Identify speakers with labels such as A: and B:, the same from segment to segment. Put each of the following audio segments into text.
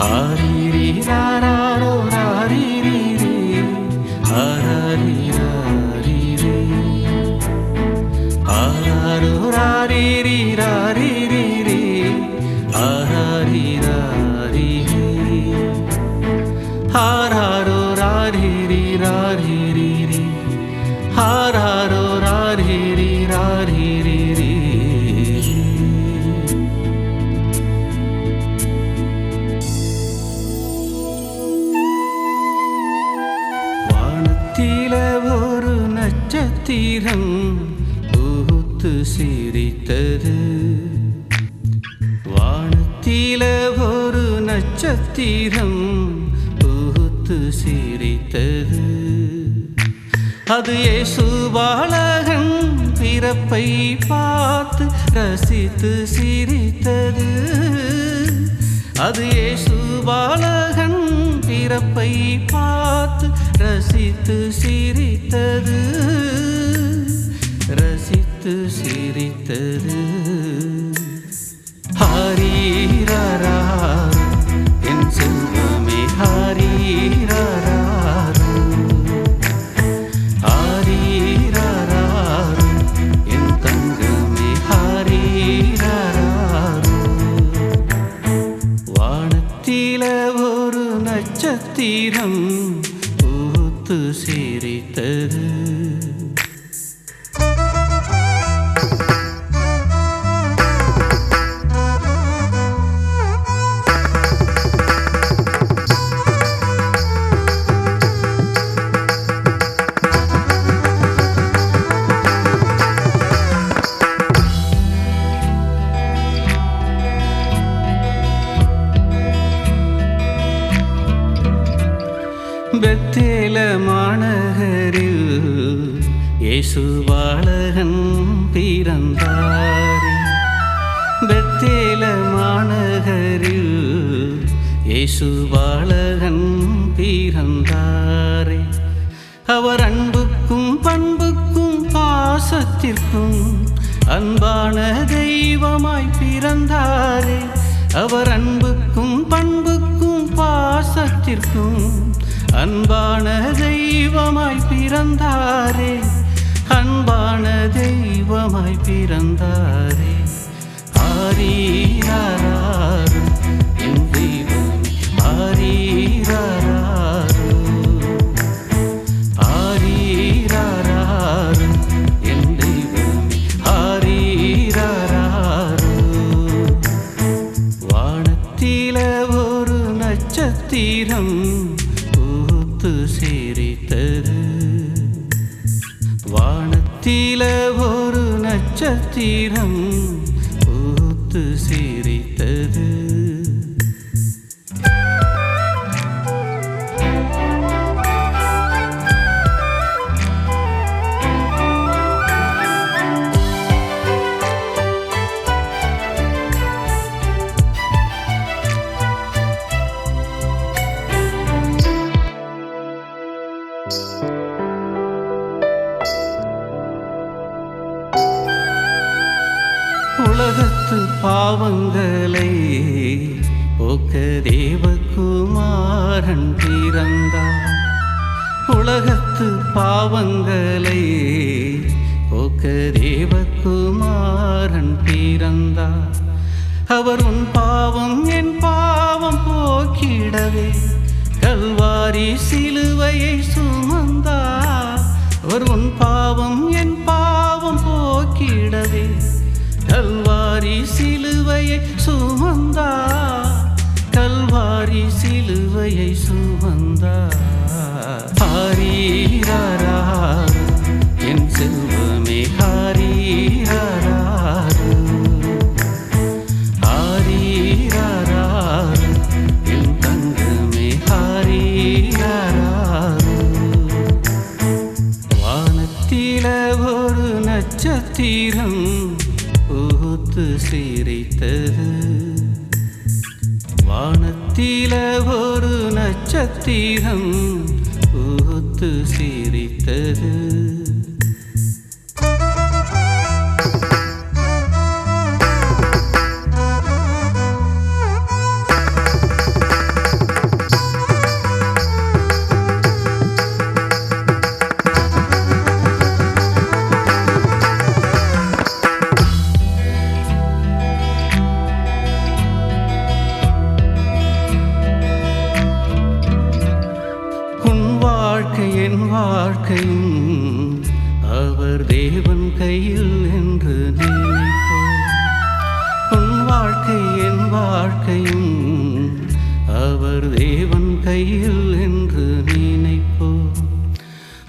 A: ஆரிரி ராரோ ராரிரி ஆராரி ராரிரி ஆராரோ ராரிரி ராரிரி ஆராரி ராரிரி ஆராரோ ராரிரி ராரிரி ஆராரோ ராரிரி ராரிரி ஒரு நட்சத்திரம் பூத்து சிரித்தது. வானத்தில ஒரு நட்சத்திரம் பூத்து சிரித்தது. அது இயேசு பாலகன் பிறப்பை பார்த்து ரசித்து சிரித்தது. அது இயேசு பாலகன் பிறப்பை பார்த்து ரசித்து சிரித்தது. ரசித்து சிரித்தது. ஹரிரரா என் செல்வமே ஹரிரரா ஹரிரரா என் தங்கமே ஹரிரரா. வானத்தில ஒரு நட்சத்திரம் பூத்து சிரித்தது. பெத்தேல மாநகரில் இயேசு பாலகன் பிறந்தாரே. பெத்தேல மாநகரில் இயேசு பாலகன் பிறந்தாரே. அவர் அன்புக்கும் பண்புக்கும் பாசத்திற்கும் அன்பான தெய்வமாய் பிறந்தாரே. அவர் அன்புக்கும் பண்புக்கும் பாசத்திற்கும் அன்பான தெய்வமாய் பிறந்தாரே. அன்பான தெய்வமாய் பிறந்தாரே. ஆரீரரா என் தெய்வம் ஆரீரரா ஆரீரரா என் தெய்வம் ஆரீரரா. வானத்தில ஒரு நட்சத்திரம் பூத்து சிரித்தது. வானத்தில ஒரு நட்சத்திரம் பூத்து சிரித்தது. உலகத்து பாவங்களை போக்க தேவகுமாரன் பிறந்தார். உலகத்து பாவங்களை போக்க தேவகுமாரன் பிறந்தார். அவர் உன் பாவம் என் பாவம் போக்கிடவே கல்வாரி சிலுவையை சுமந்தார். அவர் உன் பாவம் என் பாவம் போக்கிடவே கல்வாரி சிலுவையை சுமந்தார். கல்வாரி சிலுவையை சுமந்தார். ஹரிரரா என் செல்வமே ஹரிரரா ஹரிரரா என் தங்கமே ஹரிரரா. வானத்தில ஒரு நட்சத்திரம் பூத்து சிரித்தது. வானத்தில ஒரு நட்சத்திரம் பூத்து சிரித்தது. அவர் தேவன் கையில் என்று நினைப்போம். உன் வாழ்க்கை என் வாழ்க்கையும் அவர் தேவன் கையில் என்று நினைப்போம்.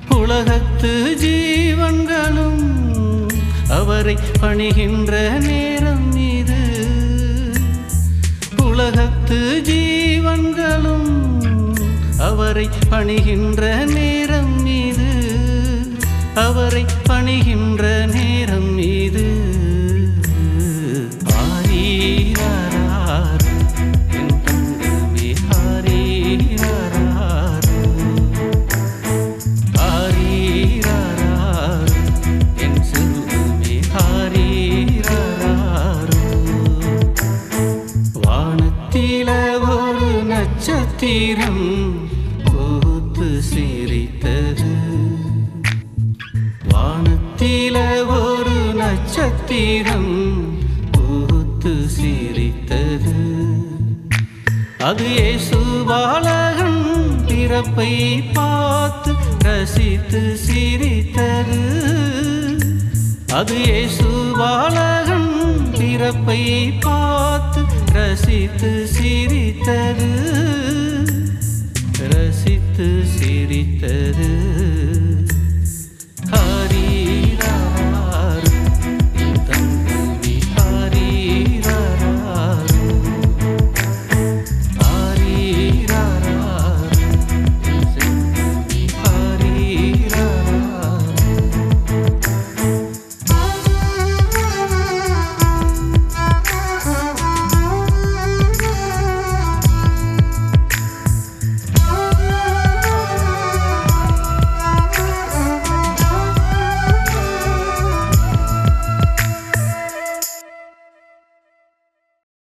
A: உலகத்து ஜீவன்களும் அவரை பணிகின்ற நேரம் இது. உலகத்து ஜீவன்களும் அவரை பணிகின்ற நேரம் இது. அவரை பணிகின்ற நேரம் இது. ஆரீராரார் என் தங்கமே ஆரீராரார். ஆரீராரார் என் செல்வமே ஆரீராரார். வானத்தில ஒரு நட்சத்திரம் பூத்து சிரித்தது. வானத்தில ஒரு நட்சத்திரம் பூத்து சிரித்தது. அது இயேசு பாலகன் பிறப்பை பார்த்து ரசித்து சிரித்தது. அது இயேசு பாலகன் பிறப்பை பார்த்து ரசித்து சிரித்தது. ரசித்து சிரித்தது.